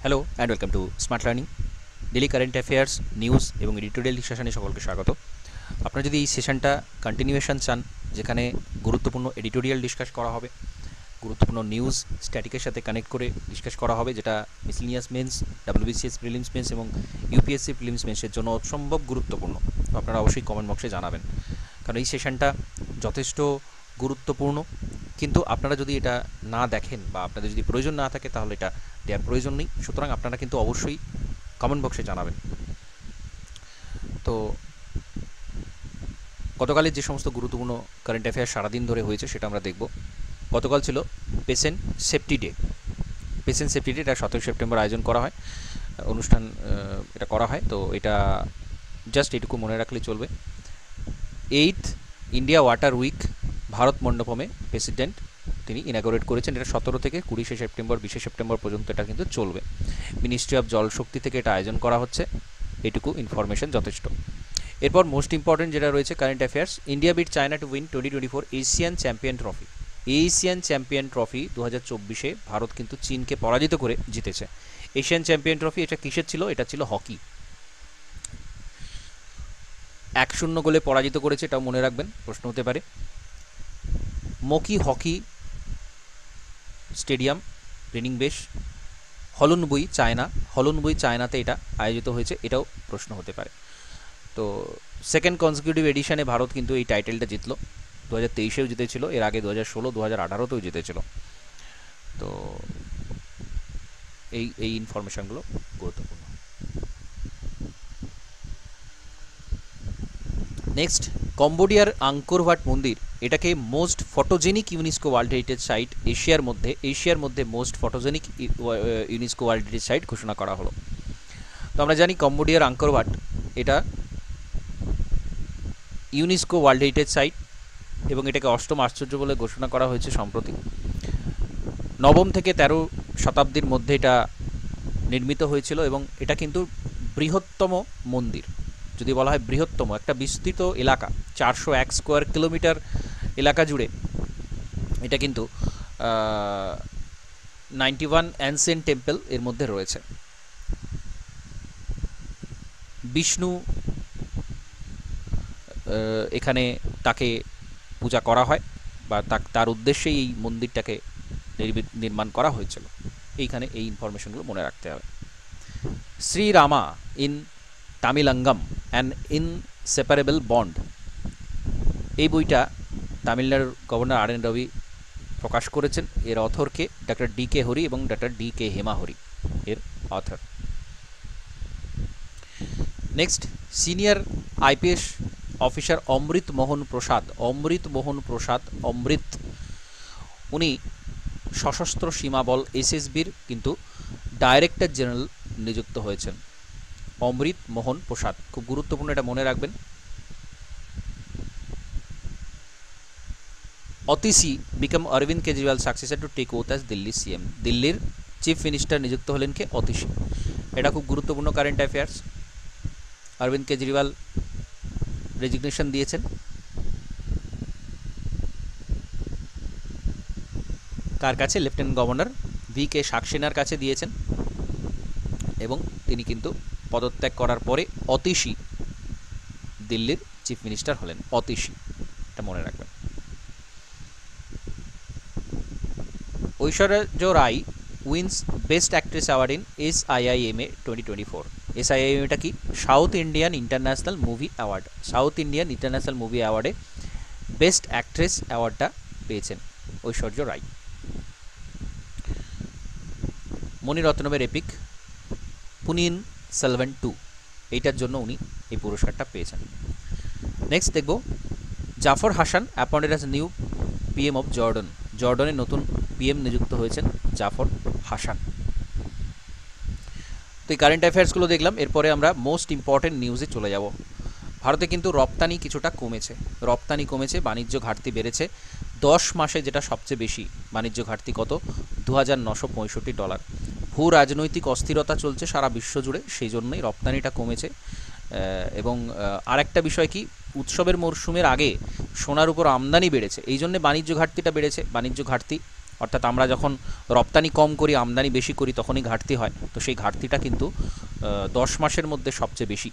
Hello and welcome to smart learning. Daily current affairs, news এবং editorial সেশনে সকলকে স্বাগত। আপনারা যদি এই সেশনটা কন্টিনিউয়েশন চান, যেখানে গুরুত্বপূর্ণ এডিটোরিয়াল ডিসকাস করা হবে, গুরুত্বপূর্ণ নিউজ স্ট্যাটিকের সাথে কানেক্ট করে ডিসকাস করা হবে, যেটা miscellaneous mains, WBCS prelims mains এবং ইউপিএসসি প্রিলিমস মেন্সের জন্য অসম্ভব গুরুত্বপূর্ণ, তো আপনারা অবশ্যই কমেন্ট বক্সে জানাবেন, কারণ এই সেশনটা যথেষ্ট গুরুত্বপূর্ণ। কিন্তু আপনারা যদি এটা না দেখেন বা আপনাদের যদি প্রয়োজন না থাকে, তাহলে এটা দেওয়ার প্রয়োজন নেই। সুতরাং আপনারা কিন্তু অবশ্যই কমেন্ট বক্সে জানাবেন। তো গতকালের যে সমস্ত গুরুত্বপূর্ণ কারেন্ট অ্যাফেয়ার্স সারাদিন ধরে হয়েছে সেটা আমরা দেখব। গতকাল ছিল patient safety day. Patient safety day এটা 17 সেপ্টেম্বর আয়োজন করা হয়, অনুষ্ঠান এটা করা হয়। তো এটা জাস্ট এটুকু মনে রাখলে চলবে। 8th India water week Bharat মণ্ডপমে প্রেসিডেন্ট তিনি ইনাগোরেট করেছেন। এটা 17 থেকে 20 সেপ্টেম্বর 20 সেপ্টেম্বর পর্যন্ত এটা কিন্তু চলবে। মিনিস্ট্রি অফ জলশক্তি থেকে এটা আয়োজন করা হচ্ছে। এটুকু ইনফরমেশন যথেষ্ট। এরপর মোস্ট ইম্পর্টেন্ট যেটা রয়েছে current affairs, India beat China to win 2024 Asian champion trophy. Asian champion trophy 2024-এ ভারত কিন্তু চীনকে পরাজিত করে জিতেছে। এশিয়ান চ্যাম্পিয়ন ট্রফি এটা কিসের ছিল? এটা ছিল হকি। 1-0 গোলে পরাজিত করেছে, এটাও মনে রাখবেন, প্রশ্ন হতে পারে। Moqi hockey stadium training base Hulunbuir China, Hulunbuir চায়নাতে এটা আয়োজিত হয়েছে, এটাও প্রশ্ন হতে পারে। তো সেকেন্ড কনজিকিউটিভ এডিশনে ভারত কিন্তু এই টাইটেলটা জিতলো। 2023-এও জিতেছিল, এর আগে 2016, 2018-তেও জিতেছিল। তো এই ইনফরমেশনগুলো গুরুত্বপূর্ণ। নেক্সট, কম্বোডিয়ার আঙ্কোর ওয়াট মন্দির, এটাকে most photogenic UNESCO world heritage site এশিয়ার মধ্যে most photogenic UNESCO world heritage site ঘোষণা করা হলো। তো আমরা জানি কম্বোডিয়ার আঙ্কোর ওয়াট এটা ইউনেস্কো ওয়ার্ল্ড হেরিটেজ সাইট এবং এটাকে অষ্টম আশ্চর্য বলে ঘোষণা করা হয়েছে সম্প্রতি। 9ম থেকে 13 শতাব্দীর মধ্যে এটা নির্মিত হয়েছিল এবং এটা কিন্তু বৃহত্তম মন্দির। যদি বলা হয় বৃহত্তম, একটা বিস্তৃত এলাকা 401 স্কোয়ার কিলোমিটার এলাকা জুড়ে এটা কিন্তু 91 অ্যানসিয়েন্ট টেম্পল এর মধ্যে রয়েছে। বিষ্ণু এখানে তাকে পূজা করা হয় বা তার উদ্দেশ্যেই এই মন্দিরটাকে নির্মাণ করা হয়েছিল। এইখানে এই ইনফরমেশনগুলো মনে রাখতে হবে। শ্রীরামা ইন তামিলাঙ্গম অ্যান ইনসেপারেবল বন্ড, এই বইটা তামিলনাড়ুর গভর্নর আর এন রবি প্রকাশ করেছেন। এর অথরকে ডক্টর ডি কে হরি এবং doctor D K Hema Hari এর author. Next, senior IPS officer Amrit Mohan Prasad Amrit, উনি সশস্ত্র সীমা বল এসএসবির কিন্তু ডাইরেক্টর জেনারেল নিযুক্ত হয়েছেন। অমৃত মোহন প্রসাদ, খুব গুরুত্বপূর্ণ, এটা মনে রাখবেন। Atishi become Arvind Kejriwal successor to take oath as Delhi CM, দিল্লির চিফ মিনিস্টার নিযুক্ত হলেন কে? অতিশি। এটা খুব গুরুত্বপূর্ণ current affairs. Arvind Kejriwal resignation দিয়েছেন। কার কাছে? লেফটেন্যান্ট গভর্নর VK সাক্সেনার কাছে দিয়েছেন এবং তিনি কিন্তু পদত্যাগ করার পরে অতিশি দিল্লির চিফ মিনিস্টার হলেন। অতিশি, এটা মনে রাখবেন। Aishwarya Rai wins best actress award in SIIMA 2024। SIIMA এটা কি? South Indian International Movie Award. South Indian International Movie অ্যাওয়ার্ডে বেস্ট অ্যাক্ট্রেস অ্যাওয়ার্ডটা পেয়েছেন ঐশ্বর্য রায়। মণিরত্নমের এপিক পুনিন সেলভেন 2, এইটার জন্য উনি এই পুরস্কারটা পেয়েছেন। নেক্সট দেখব, Jafar Hassan appointed as new PM of Jordan. জর্ডনের নতুন PM নিযুক্ত হয়েছেন জাফর হাসান। তো এই কারেন্ট অ্যাফেয়ার্সগুলো দেখলাম। এরপরে আমরা মোস্ট ইম্পর্টেন্ট নিউজে চলে যাব। ভারতে কিন্তু রপ্তানি কিছুটা কমেছে, বাণিজ্য ঘাটতি বেড়েছে। 10 মাসে যেটা সবচেয়ে বেশি বাণিজ্য ঘাটতি কত? $2,965। ভূ রাজনৈতিক অস্থিরতা চলছে সারা বিশ্ব জুড়ে, সেই জন্যই রপ্তানিটা কমেছে। এবং আরেকটা বিষয় কি, উৎসবের মরশুমের আগে সোনার উপর আমদানি বেড়েছে, এই জন্যে বাণিজ্য ঘাটতিটা বেড়েছে। বাণিজ্য ঘাটতি অর্থাৎ আমরা যখন রপ্তানি কম করি আমদানি বেশি করি তখনই ঘাটতি হয়, তো সেই ঘাটতিটা কিন্তু 10 মাসের মধ্যে সবচেয়ে বেশি।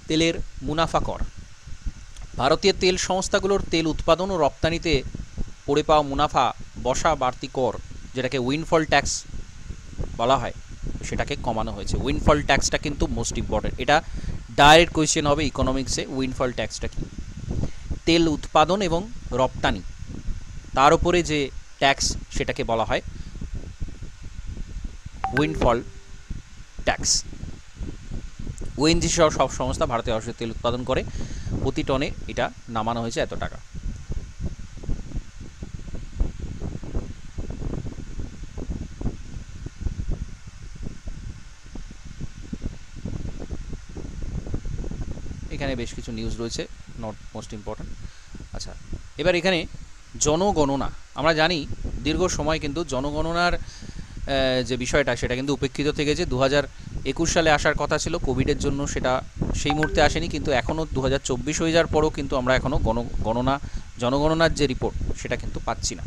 তেলের মুনাফা কর। ভারতীয় তেল সংস্থাগুলোর তেল উৎপাদন ও রপ্তানিতে পড়ে পাওয়া মুনাফা বসা বাড়তি কর, যেটাকে উইন্ডফল ট্যাক্স বলা হয়, সেটাকে কমানো হয়েছে। উইন্ডফল ট্যাক্সটা কিন্তু মোস্ট ইম্পর্টেন্ট, এটা ডাইরেক্ট কোয়েশ্চেন হবে ইকোনমিক্সে। উইন্ডফল ট্যাক্সটা কি? তেল উৎপাদন এবং রপ্তানি তার উপরে যে ট্যাক্স সেটাকে বলা হয় উইন্ডফল ট্যাক্স। ওএনজিসি সহ সব সংস্থা ভারতে অবশ্যই তেল উৎপাদন করে, প্রতি টনে এটা নামানো হয়েছে এত টাকা। এখানে বেশ কিছু নিউজ রয়েছে, নট মোস্ট ইম্পর্ট্যান্ট। আচ্ছা, এবার এখানে জনগণনা। আমরা জানি দীর্ঘ সময় কিন্তু জনগণনার যে বিষয়টা সেটা কিন্তু উপেক্ষিত থেকেছে। 2021 সালে আসার কথা ছিল, কোভিডের জন্য সেটা সেই মুহূর্তে আসেনি, কিন্তু এখনও 2024 হয়ে যাওয়ার পরও কিন্তু আমরা এখনও জনগণনার যে রিপোর্ট সেটা কিন্তু পাচ্ছি না।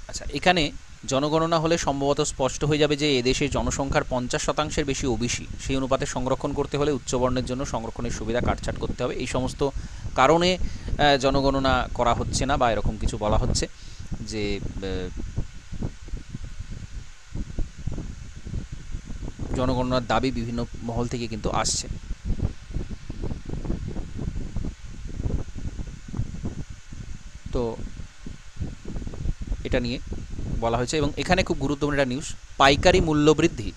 আচ্ছা, এখানে জনগণনা হলে সম্ভবত স্পষ্ট হয়ে যাবে যে এদেশের জনসংখ্যার 50% বেশি ওবিসি, সেই অনুপাতে সংরক্ষণ করতে হলে উচ্চবর্ণের জন্য সংরক্ষণের সুবিধা কাটছাট করতে হবে। এই সমস্ত কারণে জনগণনা করা হচ্ছে না বা এরকম কিছু বলা হচ্ছে যে জনগণনার দাবি বিভিন্ন মহল থেকে কিন্তু আসছে। তো এটা নিয়ে বলা হয়েছে এবং এখানে খুব গুরুত্বপূর্ণ একটা নিউজ, পাইকারি মূল্য বৃদ্ধি,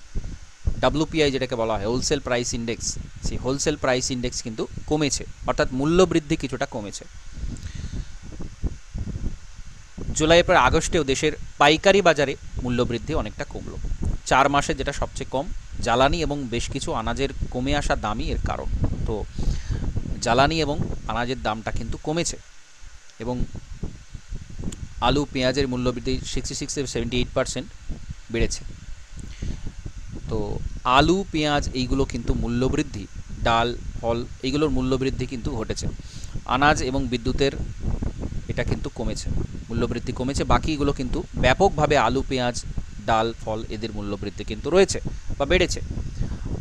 ডাব্লিউপিআই যেটাকে বলা হয় হোলসেল প্রাইস ইন্ডেক্স, সেই হোলসেল প্রাইস ইন্ডেক্স কিন্তু কমেছে, অর্থাৎ মূল্য বৃদ্ধি কিছুটা কমেছে। জুলাই পর আগস্টেও দেশের পাইকারি বাজারে মূল্য বৃদ্ধি অনেকটা কমলো। 4 মাসে যেটা সবচেয়ে কম। জ্বালানি এবং বেশ কিছু আনাজের কমে আসা দামই এর কারণ। তো জ্বালানি এবং আনাজের দামটা কিন্তু কমেছে এবং আলু পেঁয়াজের মূল্যবৃদ্ধি 66 থেকে 78% বেড়েছে। তো আলু পেঁয়াজ এইগুলো কিন্তু মূল্যবৃদ্ধি, ডাল ফল এইগুলোর মূল্যবৃদ্ধি কিন্তু ঘটেছে। আনাজ এবং বিদ্যুতের এটা কিন্তু কমেছে, মূল্যবৃদ্ধি কমেছে। বাকিগুলো কিন্তু ব্যাপকভাবে আলু পেঁয়াজ ডাল ফল এদের মূল্যবৃদ্ধি কিন্তু রয়েছে বা বেড়েছে।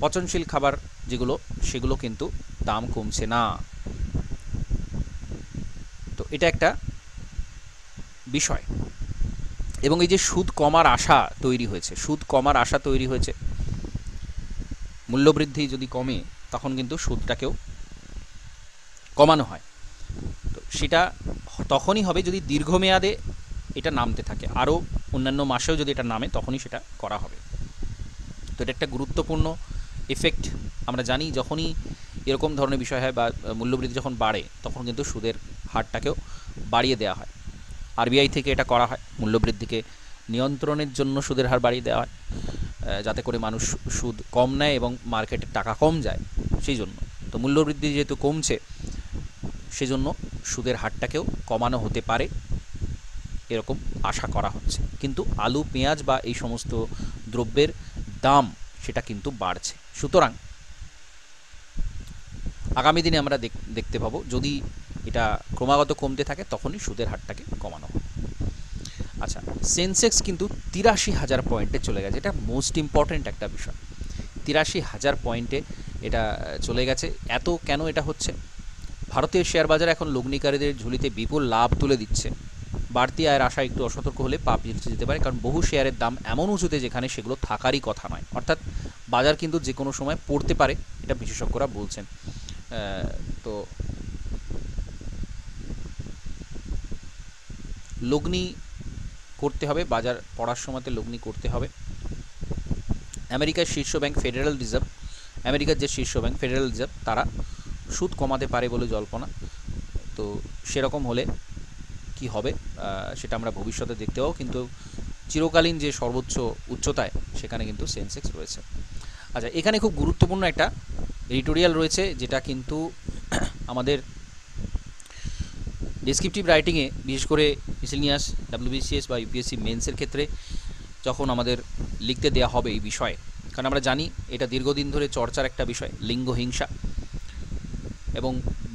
পচনশীল খাবার যেগুলো সেগুলো কিন্তু দাম কমছে না। তো এটা একটা বিষয়। এবং এই যে সুদ কমার আশা তৈরি হয়েছে, মূল্যবৃদ্ধি যদি কমে তখন কিন্তু সুদটাকেও কমানো হয়। তো সেটা তখনই হবে যদি দীর্ঘমেয়াদে এটা নামতে থাকে, আরও অন্যান্য মাসেও যদি এটা নামে তখনই সেটা করা হবে। তো এটা একটা গুরুত্বপূর্ণ এফেক্ট। আমরা জানি যখনই এরকম ধরনের বিষয় হয় বা মূল্যবৃদ্ধি যখন বাড়ে তখন কিন্তু সুদের হারটাকেও বাড়িয়ে দেওয়া হয়। আরবিআই থেকে এটা করা হয়, মূল্যবৃদ্ধিকে নিয়ন্ত্রণের জন্য সুদের হার বাড়িয়ে দেওয়া হয়, যাতে করে মানুষ সুদ কম নেয় এবং মার্কেটে টাকা কম যায় সেই জন্য। তো মূল্যবৃদ্ধি যেহেতু কমছে সেজন্য সুদের হারটাকেও কমানো হতে পারে এরকম আশা করা হচ্ছে। কিন্তু আলু পেঁয়াজ বা এই সমস্ত দ্রব্যের দাম সেটা কিন্তু বাড়ছে। সুতরাং আগামী দিনে আমরা দেখতে পাবো যদি এটা ক্রমাগত কমতে থাকে তখনই সুদের হারটাকে কমানো হবে। আচ্ছা, সেন্সেক্স কিন্তু 83,000 পয়েন্টে চলে গেছে, এটা মোস্ট ইম্পর্ট্যান্ট একটা বিষয়। 83,000 পয়েন্টে এটা চলে গেছে। এত কেন এটা হচ্ছে? ভারতীয় শেয়ার বাজার এখন লগ্নিকারীদের ঝুলিতে বিপুল লাভ তুলে দিচ্ছে। বাড়তি আয়ের আশা একটু অসতর্ক হলে পাপ যেতে পারে, কারণ বহু শেয়ারের দাম এমন উঁচুতে যেখানে সেগুলো থাকারই কথা নয়। অর্থাৎ বাজার কিন্তু যে কোনো সময় পড়তে পারে, এটা বিশেষজ্ঞরা বলছেন। তো লগ্নি করতে হবে, বাজার পড়ার সময়তে লগ্নি করতে হবে। আমেরিকার শীর্ষ ব্যাংক ফেডারেল রিজার্ভ, আমেরিকার যে শীর্ষ ব্যাংক ফেডারেল রিজার্ভ, তারা সুদ কমাতে পারে বলে জল্পনা। তো সেরকম হলে কি হবে সেটা আমরা ভবিষ্যতে দেখতে পাবো, কিন্তু চিরকালীন যে সর্বোচ্চ উচ্চতায় সেখানে কিন্তু সেন্সেক্স রয়েছে। আচ্ছা, এখানে খুব গুরুত্বপূর্ণ একটা এডিটোরিয়াল রয়েছে যেটা কিন্তু আমাদের ডেসক্রিপটিভ রাইটিংয়ে, বিশেষ করে মিসেলিনিয়াস, ডাব্লিউবিসিএস বা ইউপিএসসি মেন্সের ক্ষেত্রে যখন আমাদের লিখতে দেওয়া হবে এই বিষয়ে, কারণ আমরা জানি এটা দীর্ঘদিন ধরে চর্চার একটা বিষয়, লিঙ্গ হিংসা। এবং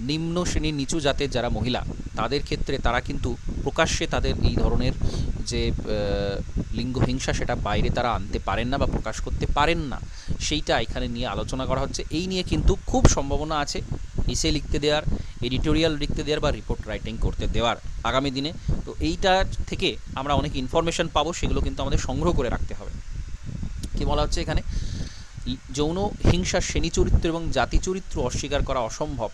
নিম্ন শ্রেণীর নিচু জাতের যারা মহিলা, তাদের ক্ষেত্রে তারা কিন্তু প্রকাশ্যে তাদের এই ধরনের যে লিঙ্গ হিংসা সেটা বাইরে তারা আনতে পারেন না বা প্রকাশ করতে পারেন না, সেইটা এখানে নিয়ে আলোচনা করা হচ্ছে। এই নিয়ে কিন্তু খুব সম্ভাবনা আছে এসে লিখতে দেওয়ার, এডিটোরিয়াল লিখতে দেওয়ার বা রিপোর্ট রাইটিং করতে দেওয়ার আগামী দিনে। তো এইটা থেকে আমরা অনেক ইনফরমেশন পাবো, সেগুলো কিন্তু আমাদের সংগ্রহ করে রাখতে হবে। কি বলা হচ্ছে এখানে, যৌন হিংসার শ্রেণী চরিত্র এবং জাতি চরিত্র অস্বীকার করা অসম্ভব।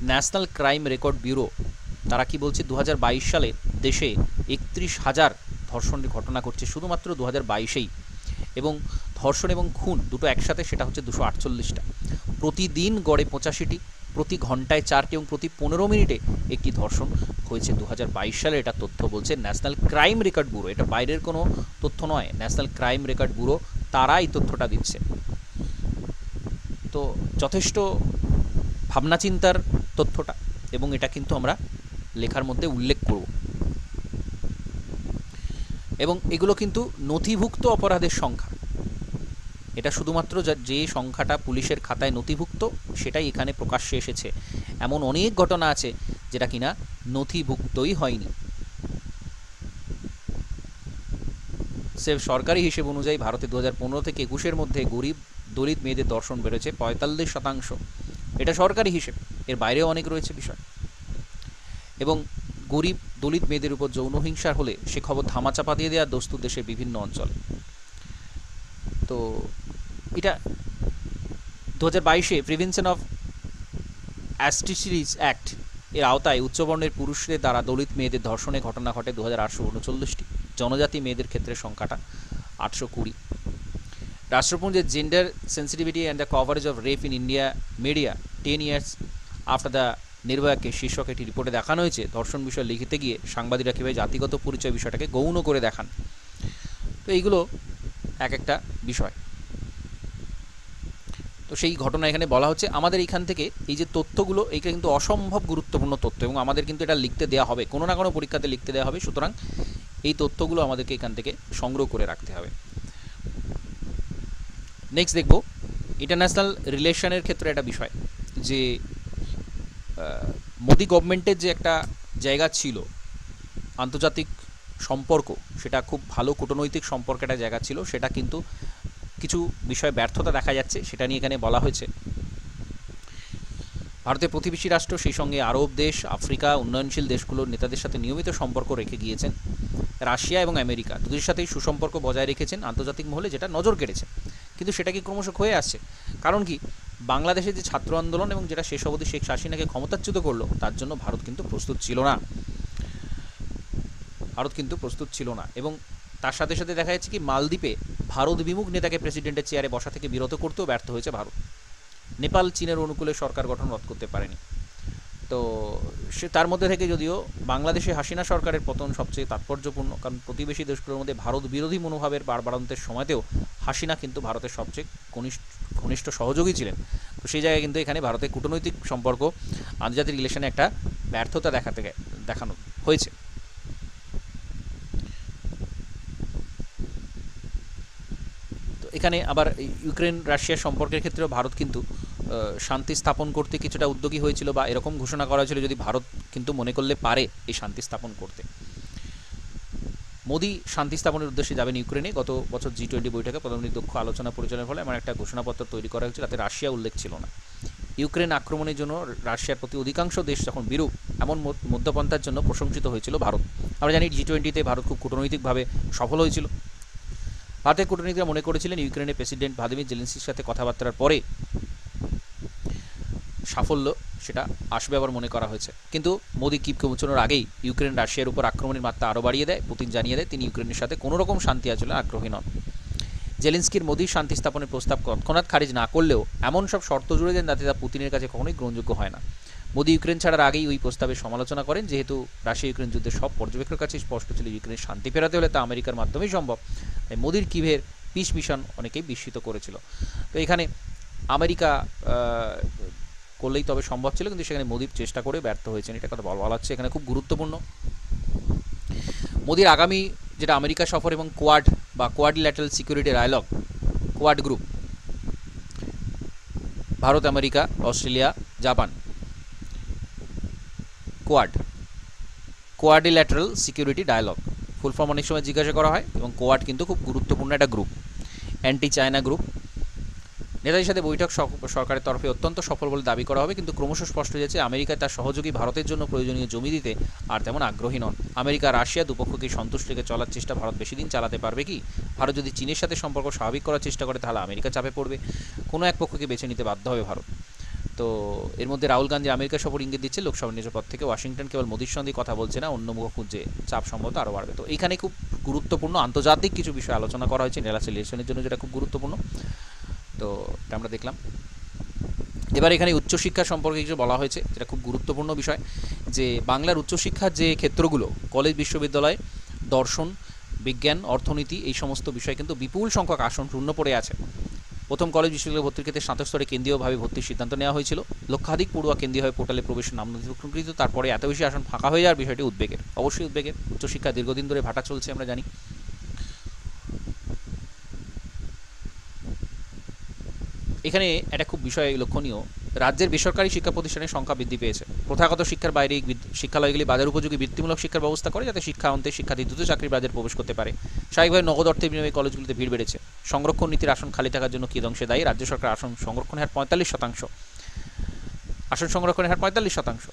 ন্যাশনাল ক্রাইম রেকর্ড ব্যুরো তারা কি বলছে, 2022 সালে দেশে 31,000 ধর্ষণের ঘটনা ঘটছে শুধুমাত্র 2022-এই, এবং ধর্ষণ এবং খুন দুটো একসাথে সেটা হচ্ছে 248টা। প্রতিদিন গড়ে 85টি, প্রতি ঘন্টায় 4টি এবং প্রতি 15 মিনিটে একটি ধর্ষণ হয়েছে 2022 সালে, এটা তথ্য বলছে ন্যাশনাল ক্রাইম রেকর্ড ব্যুরো। এটা বাইরের কোনো তথ্য নয়, ন্যাশনাল ক্রাইম রেকর্ড ব্যুরো তারা এই তথ্যটা দিচ্ছে। তো যথেষ্ট ভাবনা চিন্তার তথ্যটা, এবং এটা কিন্তু আমরা লেখার মধ্যে উল্লেখ করব। এবং এগুলো কিন্তু নথিভুক্ত অপরাধের সংখ্যা, এটা শুধুমাত্র যে সংখ্যাটা পুলিশের খাতায় নথিভুক্ত সেটাই এখানে প্রকাশ্যে এসেছে। এমন অনেক ঘটনা আছে যেটা কিনা নথিভুক্তই হয়নি। সেফ সরকারি হিসেব অনুযায়ী ভারতে 2015 থেকে 21-এর মধ্যে গরিব দলিত মেয়েদের ধর্ষণ বেড়েছে 45%। এটা সরকারি হিসেব, এর বাইরেও অনেক রয়েছে বিষয়। এবং গরিব দলিত মেয়েদের উপর যৌন হিংসার হলে সে খবর ধামাচাপা দিয়ে দেওয়া দস্তুর দেশের বিভিন্ন অঞ্চলে। তো এটা 2022-এ প্রিভেনশন অফ অ্যাট্রসিটিজ অ্যাক্ট এর আওতায় উচ্চবর্ণের পুরুষদের দ্বারা দলিত মেয়েদের ধর্ষণের ঘটনা ঘটে 2839টি। জনজাতি মেয়েদের ক্ষেত্রে সংখ্যাটা 820। রাষ্ট্রপুঞ্জের gender sensitivity and the coverage of rape in India media 10 years after the নির্ভয়াকে শীর্ষক একটি রিপোর্টে দেখানো হয়েছে, ধর্ষণ বিষয় লিখতে গিয়ে সাংবাদিকরা কীভাবে জাতিগত পরিচয় বিষয়টাকে গৌণ করে দেখান। তো এইগুলো এক একটা বিষয়। তো সেই ঘটনা এখানে বলা হচ্ছে। আমাদের এইখান থেকে এই যে তথ্যগুলো, এইটা কিন্তু অসম্ভব গুরুত্বপূর্ণ তথ্য, এবং আমাদের কিন্তু এটা লিখতে দেওয়া হবে, কোনো না কোনো পরীক্ষাতে লিখতে দেওয়া হবে। সুতরাং এই তথ্যগুলো আমাদেরকে এখান থেকে সংগ্রহ করে রাখতে হবে। নেক্সট দেখব ইন্টারন্যাশনাল রিলেশনের ক্ষেত্রে একটা বিষয়, যে মোদি গভর্নমেন্টের যে একটা জায়গা ছিল আন্তর্জাতিক সম্পর্ক, সেটা খুব ভালো কূটনৈতিক সম্পর্ক একটা জায়গা ছিল, সেটা কিন্তু কিছু বিষয়ে ব্যর্থতা দেখা যাচ্ছে, সেটা নিয়ে এখানে বলা হয়েছে। ভারতের প্রতিবেশী রাষ্ট্র, সেই সঙ্গে আরব দেশ, আফ্রিকা, উন্নয়নশীল দেশগুলোর নেতাদের সাথে নিয়মিত সম্পর্ক রেখে গিয়েছেন। রাশিয়া এবং আমেরিকা দুদের সাথেই সুসম্পর্ক বজায় রেখেছেন আন্তর্জাতিক মহলে, যেটা নজর কেড়েছে। কিন্তু সেটা কি ক্রমশ ক্ষয়ে আসছে? কারণ কি, বাংলাদেশের যে ছাত্র আন্দোলন এবং যেটা শেষ অবধি শেখ হাসিনাকে ক্ষমতাচ্যুত করলো, তার জন্য ভারত কিন্তু প্রস্তুত ছিল না। এবং তার সাথে সাথে দেখা যাচ্ছে কি, মালদ্বীপে ভারত বিমুখ নেতাকে প্রেসিডেন্টের চেয়ারে বসা থেকে বিরত করতেও ব্যর্থ হয়েছে ভারত। নেপাল চীনের অনুকূলে সরকার গঠন রদ করতে পারেনি। তো সে তার মধ্যে থেকে যদিও বাংলাদেশে হাসিনা সরকারের পতন সবচেয়ে তাৎপর্যপূর্ণ, কারণ প্রতিবেশী দেশগুলোর মধ্যে ভারত বিরোধী মনোভাবের বাড়বাড়ন্তের সময়তেও হাসিনা কিন্তু ভারতের সবচেয়ে ঘনিষ্ঠ সহযোগী ছিলেন। তো সেই জায়গায় কিন্তু এখানে ভারতের কূটনৈতিক সম্পর্ক, আন্তর্জাতিক রিলেশনে একটা ব্যর্থতা দেখানো হয়েছে। তো এখানে আবার ইউক্রেন রাশিয়ার সম্পর্কের ক্ষেত্রেও ভারত কিন্তু শান্তি স্থাপন করতে কিছুটা উদ্যোগী হয়েছিল, বা এরকম ঘোষণা করা হয়েছিল যদি ভারত কিন্তু মনে করলে পারে এই শান্তি স্থাপন করতে। মোদি শান্তি স্থাপনের উদ্দেশ্যে যাবেন ইউক্রেনে। গত বছর G20 বৈঠকে প্রধানমন্ত্রীর দক্ষ আলোচনা পরিচালনার ফলে এমন একটা ঘোষণাপত্র তৈরি করা হয়েছিল, তাতে রাশিয়া উল্লেখ ছিল না। ইউক্রেন আক্রমণের জন্য রাশিয়ার প্রতি অধিকাংশ দেশ যখন বিরূপ, এমন মধ্যপন্থার জন্য প্রশংসিত হয়েছিল ভারত। আমরা জানি G20-তে ভারত খুব কূটনৈতিকভাবে সফল হয়েছিল। ভারতের কূটনীতিকরা মনে করেছিলেন ইউক্রেনের প্রেসিডেন্ট ভ্লাদিমির জেলেনস্কির সাথে কথাবার্তার পরে সাফল্য সেটা আসবে আবার মনে করা হয়েছে। কিন্তু মোদি কিভকে পৌঁছানোর আগেই ইউক্রেন রাশিয়ার উপর আক্রমণের মাত্রা আরও বাড়িয়ে দেয়। পুতিন জানিয়ে দেয় তিনি ইউক্রেনের সাথে কোনো রকম শান্তি আলোচনায় আগ্রহী নন। জেলেনস্কির মোদির শান্তি স্থাপনের প্রস্তাব তৎক্ষণাৎ খারিজ না করলেও এমন সব শর্ত জুড়ে দেন যাতে তা পুতিনের কাছে কখনোই গ্রহণযোগ্য হয় না। মোদি ইউক্রেন ছাড়ার আগেই ওই প্রস্তাবের সমালোচনা করেন, যেহেতু রাশিয়া ইউক্রেন যুদ্ধের সব পর্যবেক্ষকের কাছে স্পষ্ট ছিল ইউক্রেনের শান্তি ফেরাতে হলে তা আমেরিকার মাধ্যমেই সম্ভব। তাই মোদির কিভের পিস মিশন অনেকেই বিস্মিত করেছিল। তো এখানে আমেরিকা করলেই তবে সম্ভব ছিল, কিন্তু সেখানে মোদি চেষ্টা করে ব্যর্থ হয়েছেন, এটা কথা বলা হচ্ছে এখানে খুব গুরুত্বপূর্ণ। মোদির আগামী যেটা আমেরিকা সফর এবং কোয়াড বা Quadrilateral Security Dialogue, Quad group, Bharat, America, Australia, Japan, Quadrilateral Security Dialogue, full form অনেক সময় জিজ্ঞাসা করা হয়, এবং কোয়াড কিন্তু খুব গুরুত্বপূর্ণ একটা গ্রুপ, অ্যান্টি চায়না গ্রুপ। নেতাজির সাথে বৈঠক সরকারের তরফে অত্যন্ত সফল বলে দাবি করা হবে, কিন্তু ক্রমশ স্পষ্ট হয়ে যাচ্ছে আমেরিকায় তার সহযোগী ভারতের জন্য প্রয়োজনীয় জমি দিতে আর তেমন আগ্রহী নন। আমেরিকা, রাশিয়া দুপক্ষকে সন্তুষ্ট রেখে চলার চেষ্টা ভারত বেশি দিন চালাতে পারবে কি? ভারত যদি চীনের সাথে সম্পর্ক স্বাভাবিক করার চেষ্টা করে তাহলে আমেরিকা চাপে পড়বে, কোনো এক পক্ষকে বেছে নিতে বাধ্য হবে ভারত। তো এর মধ্যে রাহুল গান্ধী আমেরিকা সফর ইঙ্গিত দিচ্ছে, লোকসভা নির্বাচনের পর থেকে ওয়াশিংটন কেবল মোদির সঙ্গে কথা বলছে না, অন্য মুখ খুঁজছে, চাপ সম্ভবত আরও বাড়বে। তো এইখানে খুব গুরুত্বপূর্ণ আন্তর্জাতিক কিছু বিষয় আলোচনা করা হয়েছে রিলেশনের জন্য, যেটা খুব গুরুত্বপূর্ণ। তো এটা আমরা দেখলাম। এবার এখানে উচ্চশিক্ষা সম্পর্কে কিছু বলা হয়েছে, যেটা খুব গুরুত্বপূর্ণ বিষয়, যে বাংলার উচ্চশিক্ষার যে ক্ষেত্রগুলো, কলেজ, বিশ্ববিদ্যালয়, দর্শন, বিজ্ঞান, অর্থনীতি, এই সমস্ত বিষয় কিন্তু বিপুল সংখ্যক আসন শূন্য পড়ে আছে। প্রথম কলেজ বিশ্ববিদ্যালয় ভর্তির ক্ষেত্রে স্নাতক স্তরে কেন্দ্রীয়ভাবে ভর্তির সিদ্ধান্ত নেওয়া হয়েছিল। লক্ষাধিক পড়ুয়া কেন্দ্রীয়ভাবে পোর্টালে প্রবেশের নাম নথিভুক্ত, তারপরে এত বেশি আসন ফাঁকা হয়ে যাওয়ার বিষয়টি উদ্বেগের, অবশ্যই উদ্বেগের। উচ্চশিক্ষা দীর্ঘদিন ধরে ভাটা চলছে, আমরা জানি। এখানে একটা খুব বিষয় লক্ষণীয়, রাজ্যের বেসরকারি শিক্ষা প্রতিষ্ঠানের সংখ্যা বৃদ্ধি পেয়েছে। প্রথাগত শিক্ষার বাইরে শিক্ষালয়গুলি বাজার উপযোগী বৃত্তিমূলক শিক্ষার ব্যবস্থা করে, যাতে শিক্ষা অন্তে শিক্ষার্থী দ্রুত চাকরির বাজারে প্রবেশ করতে পারে। স্বাভাবিকভাবে নগদ অর্থের বিনিময়ে কলেজগুলিতে ভিড় বেড়েছে। সংরক্ষণ নীতির আসন খালি থাকার জন্য কী অংশে দায়ী? রাজ্য সরকার আসন সংরক্ষণের হার 45%, আসন সংরক্ষণের হার 45%,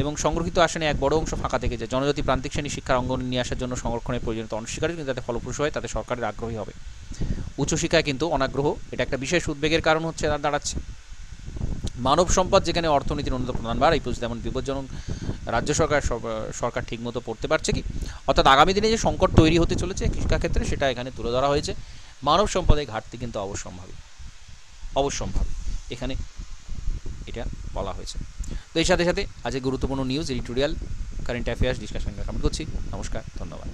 এবং সংরক্ষিত আসনে এক বড় অংশ ফাঁকা থেকে যায়। জনজাতি প্রান্তিক শ্রেণী শিক্ষার অঙ্গনে নিয়ে আসার জন্য সংরক্ষণের প্রয়োজনীয়তা অস্বীকার, কিন্তু যাতে ফলপ্রসূ হয় তাতে সরকারের আগ্রহী হবে। উচ্চশিক্ষায় কিন্তু অনাগ্রহ, এটা একটা বিশেষ উদ্বেগের কারণ হচ্ছে দাঁড়াচ্ছে। মানব সম্পদ যেখানে অর্থনীতির অন্যতম প্রধান ভার, এই পরিস্থিতি এমন বিপজ্জনক, রাজ্য সরকার ঠিকমতো পড়তে পারছে কি? অর্থাৎ আগামী দিনে যে সংকট তৈরি হতে চলেছে শিক্ষাক্ষেত্রে, সেটা এখানে তুলে ধরা হয়েছে। মানব সম্পদের ঘাটতি কিন্তু অবশ্যম্ভাবী এখানে এটা বলা হয়েছে। তো এর সাথে সাথে আজকে গুরুত্বপূর্ণ news editorial current affairs discussion complete করছি। নমস্কার, ধন্যবাদ।